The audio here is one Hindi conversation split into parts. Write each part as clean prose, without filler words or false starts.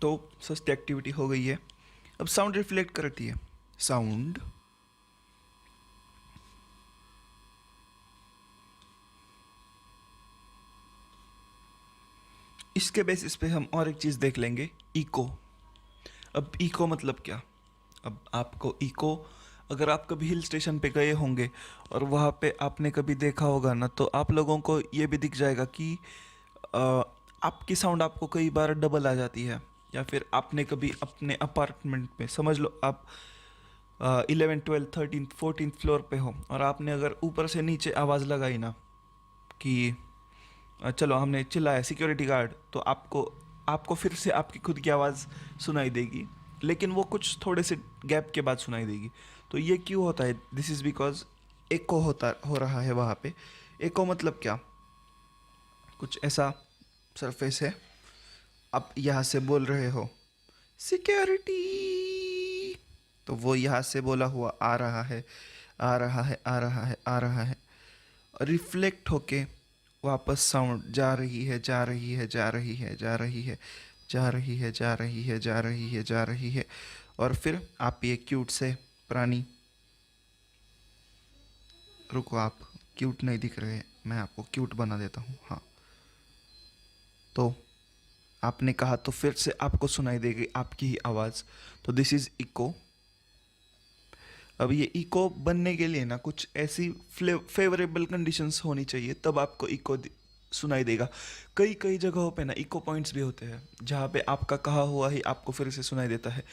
तो सस्ती एक्टिविटी हो गई है। अब साउंड रिफ्लेक्ट करती है। साउंड इसके बेसिस पे हम और एक चीज़ देख लेंगे, इको। अब इको मतलब क्या? अब आपको इको, अगर आप कभी हिल स्टेशन पे गए होंगे और वहाँ पे आपने कभी देखा होगा ना, तो आप लोगों को ये भी दिख जाएगा कि अ, आपकी साउंड आपको कई बार डबल आ जाती है। या फिर आपने कभी अपने अपार्टमेंट में, समझ लो आप 11, 12, 13, 14 फ्लोर पे हो और आपने अगर ऊपर से नीचे आवाज़ लगाई ना कि चलो हमने चिल्लाया सिक्योरिटी गार्ड, तो आपको आपको फिर से आपकी खुद की आवाज़ सुनाई देगी, लेकिन वो कुछ थोड़े से गैप के बाद सुनाई देगी। तो ये क्यों होता है? दिस इज़ बिकॉज एको होता हो रहा है वहाँ पे। एको मतलब क्या? कुछ ऐसा सरफेस है, आप यहाँ से बोल रहे हो सिक्योरिटी, तो वो यहाँ से बोला हुआ आ रहा है, आ रहा है, आ रहा है, आ रहा है, रिफ्लेक्ट होके वापस साउंड जा रही है, जा रही है, जा रही है, जा रही है, जा रही है, जा रही है, जा रही है, जा रही है, और फिर आप ये क्यूट से प्राणी, रुको आप क्यूट नहीं दिख रहे, मैं आपको क्यूट बना देता हूँ। हाँ, तो आपने कहा तो फिर से आपको सुनाई देगी आपकी ही आवाज़। तो दिस इज़ इको। अब ये इको बनने के लिए ना कुछ ऐसी फेवरेबल कंडीशंस होनी चाहिए, तब आपको इको सुनाई देगा। कई कई जगहों पे ना इको पॉइंट्स भी होते हैं जहाँ पे आपका कहा हुआ ही आपको फिर से सुनाई देता है।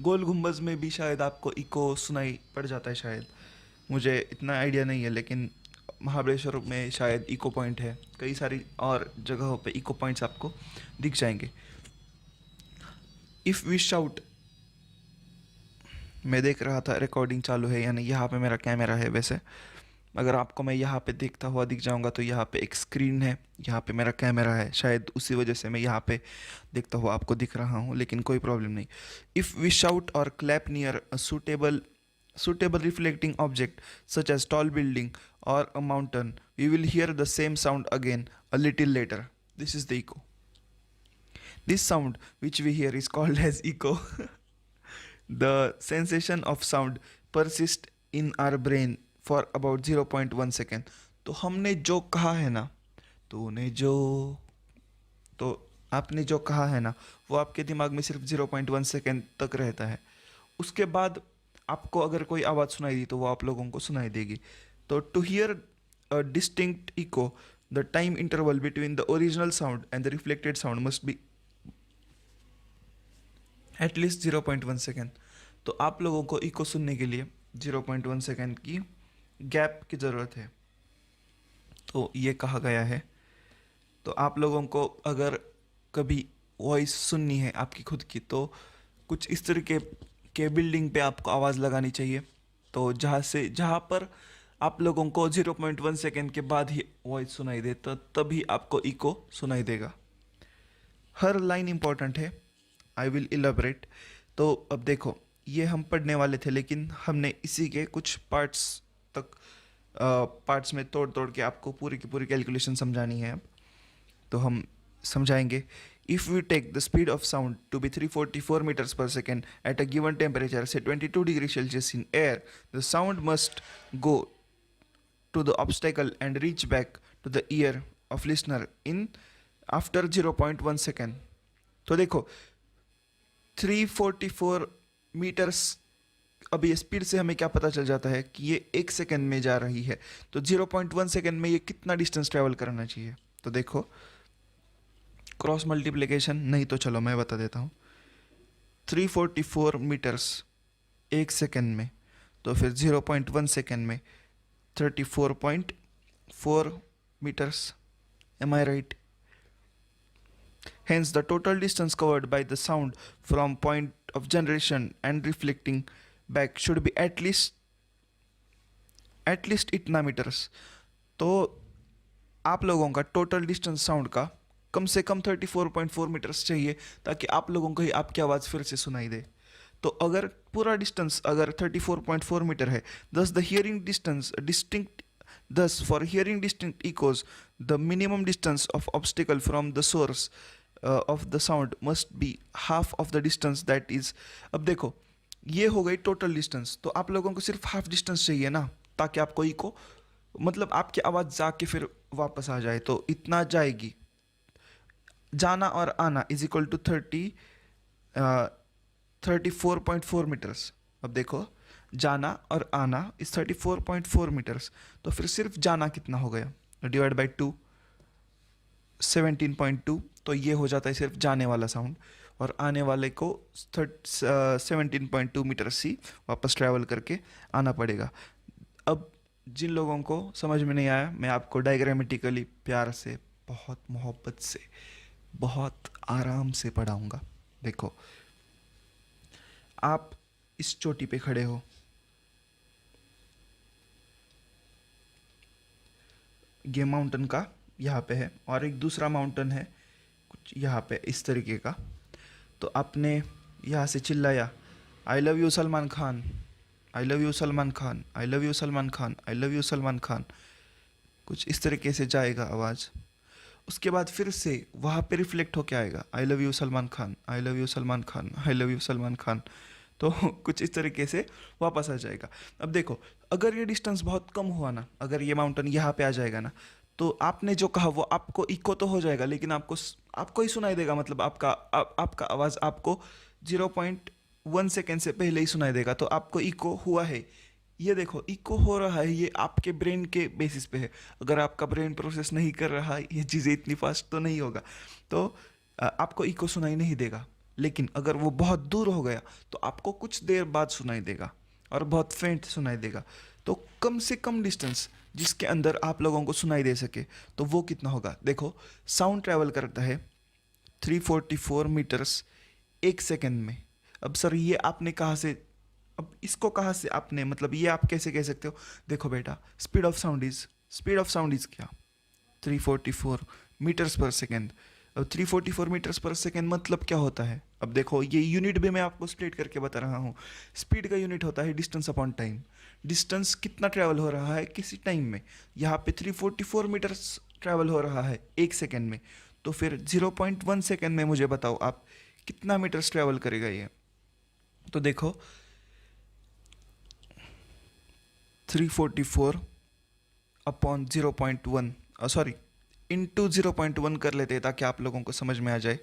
गोल गुंबज में भी शायद आपको इको सुनाई पड़ जाता है शायद, मुझे इतना आइडिया नहीं है, लेकिन महाबलेश्वर में शायद इको पॉइंट है। कई सारी और जगहों पे इको पॉइंट्स आपको दिख जाएंगे। इफ़ वी शाउट, मैं देख रहा था रिकॉर्डिंग चालू है, यानी यहाँ पे मेरा कैमरा है। वैसे अगर आपको मैं यहाँ पे देखता हुआ दिख जाऊँगा तो यहाँ पे एक स्क्रीन है, यहाँ पे मेरा कैमरा है, शायद उसी वजह से मैं यहाँ पे देखता हुआ आपको दिख रहा हूँ, लेकिन कोई प्रॉब्लम नहीं। इफ़ वी शाउट और clap near a suitable reflecting object such as tall building or a mountain, we will hear the same sound again a little later. This is the echo. This sound which we hear is called as echo. The sensation of sound persists in our brain for about 0.1 second. तो हमने जो कहा है ना, तूने जो, तो आपने जो कहा है ना, वो आपके दिमाग में सिर्फ 0.1 सेकेंड तक रहता है। उसके बाद आपको अगर कोई आवाज़ सुनाई दी तो वो आप लोगों को सुनाई देगी। तो to hear a distinct echo, the time interval between the original sound and the reflected sound must be at least 0.1 second. तो आप लोगों को इको सुनने के लिए 0.1 सेकेंड की गैप की ज़रूरत है, तो ये कहा गया है। तो आप लोगों को अगर कभी वॉइस सुननी है आपकी खुद की, तो कुछ इस तरीके के बिल्डिंग पे आपको आवाज़ लगानी चाहिए, तो जहाँ पर आप लोगों को 0.1 सेकेंड के बाद ही वॉइस सुनाई दे, तो तभी आपको इको सुनाई देगा। हर लाइन इंपॉर्टेंट है, आई विल इलेबरेट। तो अब देखो, ये हम पढ़ने वाले थे, लेकिन हमने इसी के कुछ पार्ट्स तक, पार्ट्स में तोड़ तोड़ के आपको पूरी की पूरी कैलकुलेशन समझानी है। अब तो हम समझाएंगे। If we take the speed of sound to be 344 metres per second at a given temperature से 22 degree Celsius in air, the sound must go to the obstacle and reach back to the ear of listener in after 0.1 second. तो देखो 344 मीटर्स, अब ये स्पीड से हमें क्या पता चल जाता है कि ये 1 सेकेंड में जा रही है, तो 0.1 सेकेंड में ये कितना डिस्टेंस ट्रैवल करना चाहिए। तो देखो क्रॉस मल्टीप्लिकेशन नहीं, तो चलो मैं बता देता हूँ। 344 मीटर्स 1 सेकेंड में, तो फिर 0.1 सेकेंड में 34.4 metres. Am I right? Hence, the total distance covered by the sound from point of generation and reflecting back should be at least इतना मीटर्स। तो आप लोगों का टोटल डिस्टेंस साउंड का कम से कम 34.4 मीटर्स चाहिए, ताकि आप लोगों को ही आपकी आवाज़ फिर से सुनाई दे। तो अगर पूरा डिस्टेंस अगर 34.4 मीटर है, thus the hearing distance distinct thus for hearing distinct echoes, the minimum distance of obstacle from the source of the sound must be half of the distance that is. अब देखो ये हो गई टोटल डिस्टेंस, तो आप लोगों को सिर्फ हाफ डिस्टेंस चाहिए ना, ताकि आपको इको मतलब आपकी आवाज़ जाके फिर वापस आ जाए, तो इतना जाएगी। जाना और आना इज इक्वल टू 34.4 मीटर्स। अब देखो जाना और आना इज 34.4 मीटर्स, तो फिर सिर्फ जाना कितना हो गया, डिवाइड बाई 2, 17.2, तो ये हो जाता है सिर्फ जाने वाला साउंड, और आने वाले को 17.2 मीटर सी वापस ट्रैवल करके आना पड़ेगा। अब जिन लोगों को समझ में नहीं आया, मैं आपको डायग्रामेटिकली प्यार से, बहुत मोहब्बत से, बहुत आराम से पढ़ाऊँगा। देखो आप इस चोटी पे खड़े हो, ये माउंटेन का यहाँ पे है, और एक दूसरा माउंटेन है कुछ यहाँ पे इस तरीके का। तो आपने यहाँ से चिल्लाया, I love you Salman Khan, I love you Salman Khan, I love you Salman Khan, I love you Salman Khan, कुछ इस तरीके से जाएगा आवाज़। उसके बाद फिर से वहाँ पे रिफ्लेक्ट होके आएगा, I love you Salman Khan, I love you Salman Khan, I love you Salman Khan, तो कुछ इस तरीके से वापस आ जाएगा। अब देखो अगर ये डिस्टेंस बहुत कम हुआ ना, अगर ये माउंटेन यहाँ पे आ जाएगा ना, तो आपने जो कहा वो आपको इको तो हो जाएगा, लेकिन आपको ही सुनाई देगा, मतलब आपका आवाज़ आपको 0.1 सेकेंड से पहले ही सुनाई देगा, तो आपको इको हुआ है। ये देखो इको हो रहा है, ये आपके ब्रेन के बेसिस पे है। अगर आपका ब्रेन प्रोसेस नहीं कर रहा है ये चीज़ें इतनी फास्ट तो नहीं होगा, तो आपको इको सुनाई नहीं देगा। लेकिन अगर वो बहुत दूर हो गया तो आपको कुछ देर बाद सुनाई देगा, और बहुत फेंट सुनाई देगा। तो कम से कम डिस्टेंस जिसके अंदर आप लोगों को सुनाई दे सके, तो वो कितना होगा। देखो साउंड ट्रैवल करता है 344 मीटर्स एक सेकेंड में। अब सर ये आपने कहाँ से, अब इसको कहाँ से आपने, मतलब ये आप कैसे कह सकते हो। देखो बेटा स्पीड ऑफ साउंड इज़ क्या, 344 मीटर्स पर सेकेंड। अब 344 मीटर्स पर सेकेंड मतलब क्या होता है। अब देखो ये यूनिट भी मैं आपको स्प्लिट करके बता रहा हूँ। स्पीड का यूनिट होता है डिस्टेंस अपॉन टाइम, डिस्टेंस कितना ट्रैवल हो रहा है किसी टाइम में। यहाँ पे 344 मीटर्स ट्रैवल हो रहा है एक सेकेंड में, तो फिर 0.1 सेकेंड में मुझे बताओ आप कितना मीटर्स ट्रैवल करेगा ये। तो देखो 344 अपॉन 0.1, सॉरी इंटू 0.1 कर लेते हैं ताकि आप लोगों को समझ में आ जाए।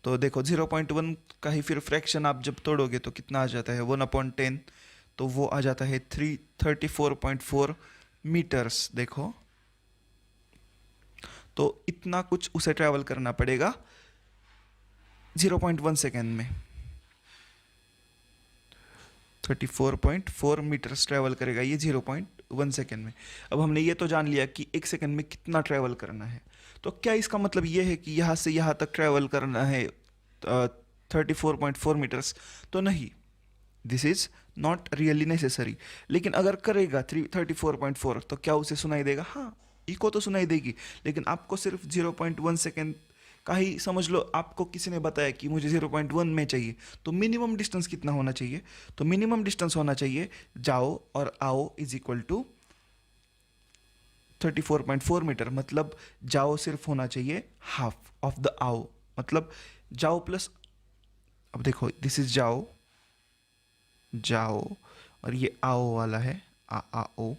तो देखो 0.1 का ही फिर फ्रैक्शन आप जब तोड़ोगे तो कितना आ जाता है, 1/10, तो वो आ जाता है 334.4 मीटर्स। देखो तो इतना कुछ उसे ट्रैवल करना पड़ेगा 0.1 सेकेंड में। 34.4 मीटर्स ट्रैवल करेगा ये 0.1 सेकेंड में। अब हमने ये तो जान लिया कि एक सेकेंड में कितना ट्रैवल करना है, तो क्या इसका मतलब ये है कि यहाँ से यहाँ तक ट्रैवल करना है 34.4 मीटर्स, तो नहीं, this is not really necessary. लेकिन अगर करेगा 34.4 तो क्या उसे सुनाई देगा, हाँ इको तो सुनाई देगी, लेकिन आपको सिर्फ 0.1 सेकेंड का ही समझ लो। आपको किसी ने बताया कि मुझे 0.1 में चाहिए, तो मिनिमम डिस्टेंस कितना होना चाहिए, तो मिनिमम डिस्टेंस होना चाहिए जाओ और आओ इज इक्वल टू 34.4 मीटर। मतलब जाओ सिर्फ होना चाहिए हाफ ऑफ द आओ, मतलब जाओ प्लस, अब देखो दिस इज जाओ, जाओ, और ये आओ वाला है आ ओ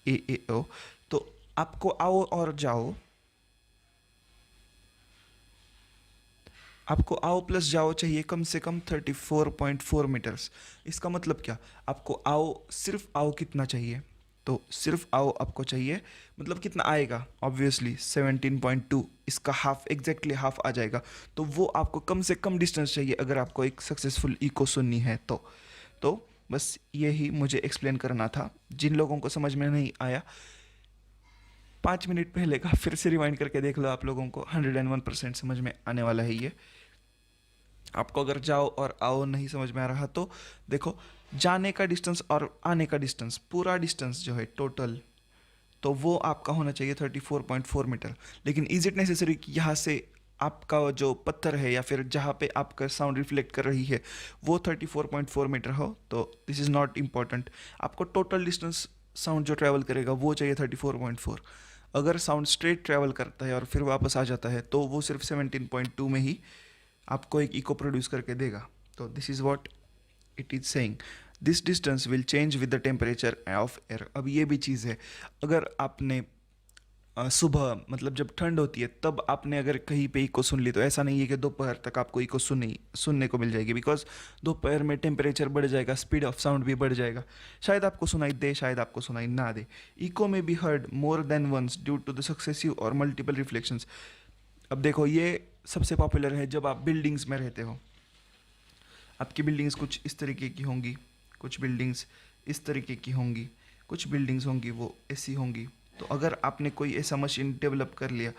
ए ओ, तो आपको आओ और जाओ, आपको आओ प्लस जाओ चाहिए कम से कम 34.4 मीटर्स। इसका मतलब क्या, आपको आओ सिर्फ आओ कितना चाहिए, तो सिर्फ आओ आपको चाहिए, मतलब कितना आएगा, ऑब्वियसली 17.2, इसका हाफ एग्जैक्टली हाफ आ जाएगा। तो वो आपको कम से कम डिस्टेंस चाहिए अगर आपको एक सक्सेसफुल इको सुननी है तो बस यही मुझे एक्सप्लेन करना था। जिन लोगों को समझ में नहीं आया 5 मिनट पहले का फिर से रिवाइंड करके देख लो, आप लोगों को 101% समझ में आने वाला है ये। आपको अगर जाओ और आओ नहीं समझ में आ रहा तो देखो जाने का डिस्टेंस और आने का डिस्टेंस, पूरा डिस्टेंस जो है टोटल, तो वो आपका होना चाहिए 34.4 मीटर। लेकिन इज इट नेसेसरी कि यहाँ से आपका जो पत्थर है या फिर जहाँ पे आपका साउंड रिफ्लेक्ट कर रही है वो 34.4 मीटर हो, तो दिस इज़ नॉट इम्पॉर्टेंट। आपको टोटल डिस्टेंस साउंड जो ट्रैवल करेगा वो चाहिए 34.4। अगर साउंड स्ट्रेट ट्रैवल करता है और फिर वापस आ जाता है तो वो सिर्फ 17.2 में ही आपको एक इको प्रोड्यूस करके देगा। तो this is what it is saying, this distance will change with the temperature of air. अब ये भी चीज़ है, अगर आपने सुबह मतलब जब ठंड होती है तब आपने अगर कहीं पे इको सुन ली तो ऐसा नहीं है कि दोपहर तक आपको इको सुनने को मिल जाएगी, बिकॉज दोपहर में टेम्परेचर बढ़ जाएगा, स्पीड ऑफ साउंड भी बढ़ जाएगा, शायद आपको सुनाई दे शायद आपको सुनाई ना दे। इको में be heard more than once due to the successive or multiple reflections. अब देखो ये सबसे पॉपुलर है जब आप बिल्डिंग्स में रहते हो। आपकी बिल्डिंग्स कुछ इस तरीके की होंगी, कुछ बिल्डिंग्स इस तरीके की होंगी, कुछ बिल्डिंग्स होंगी वो ऐसी होंगी। तो अगर आपने कोई ऐसा मशीन डेवलप कर लिया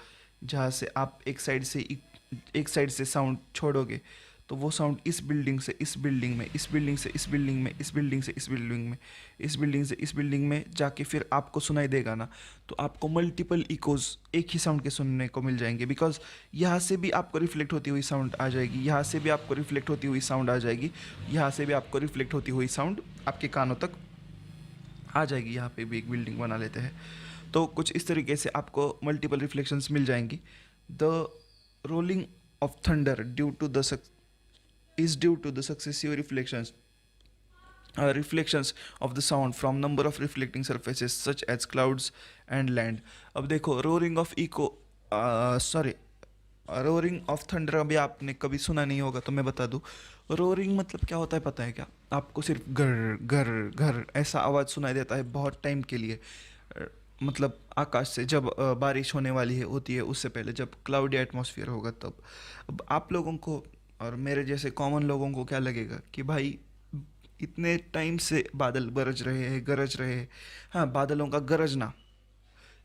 जहाँ से आप एक साइड से साउंड छोड़ोगे तो वो साउंड इस बिल्डिंग से इस बिल्डिंग में, इस बिल्डिंग से इस बिल्डिंग में, इस बिल्डिंग से इस बिल्डिंग में, इस बिल्डिंग से इस बिल्डिंग में जाके फिर आपको सुनाई देगा ना, तो आपको मल्टीपल इकोज एक ही साउंड के सुनने को मिल जाएंगे। बिकॉज यहाँ से भी आपको रिफ्लेक्ट होती हुई साउंड आ जाएगी, यहाँ से भी आपको रिफ्लेक्ट होती हुई साउंड आ जाएगी, यहाँ से भी आपको रिफ्लेक्ट होती हुई साउंड आपके कानों तक आ जाएगी। यहाँ पे भी एक बिल्डिंग बना लेते हैं तो कुछ इस तरीके से आपको मल्टीपल रिफ्लेक्शंस मिल जाएंगी। The rolling of thunder is due to the successive reflections of the sound from number of reflecting surfaces such as clouds and land। अब देखो रोरिंग ऑफ थंडर अभी आपने कभी सुना नहीं होगा तो मैं बता दूं, रोरिंग मतलब क्या होता है पता है क्या? आपको सिर्फ घर घर घर ऐसा आवाज़ सुनाई देता है बहुत टाइम के लिए, मतलब आकाश से जब बारिश होने वाली होती है उससे पहले, जब क्लाउडी एटमॉस्फेयर होगा तब। अब आप लोगों को और मेरे जैसे कॉमन लोगों को क्या लगेगा कि भाई इतने टाइम से बादल गरज रहे हैं। हाँ, बादलों का गरजना,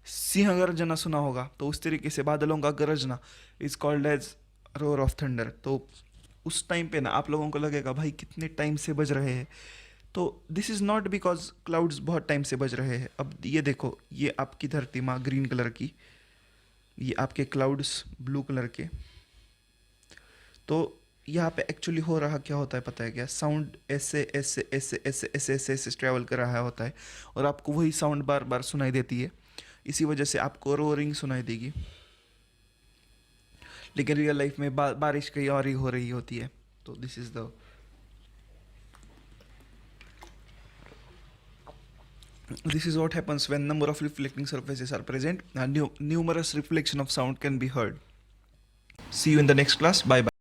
सिंह गर्जना सुना होगा, तो उस तरीके से बादलों का गरजना is called as roar of thunder. तो उस टाइम पे ना आप लोगों को लगेगा भाई कितने टाइम से बज रहे हैं, तो this is not because clouds बहुत टाइम से बज रहे हैं। अब ये देखो, ये आपकी धरती माँ ग्रीन कलर की, ये आपके क्लाउड्स ब्लू कलर के। तो यहाँ पे एक्चुअली हो रहा क्या होता है पता है क्या? साउंड ऐसे ऐसे ऐसे ऐसे ऐसे ऐसे ऐसे ट्रैवल कर रहा होता है और आपको वही साउंड बार बार सुनाई देती है, इसी वजह से आपको रोरिंग सुनाई देगी। लेकिन रियल लाइफ में बारिश कहीं और ही हो रही होती है। तो this is the This is what happens when number of reflecting surfaces are present and numerous reflection of sound can be heard. See you in the next class. Bye bye.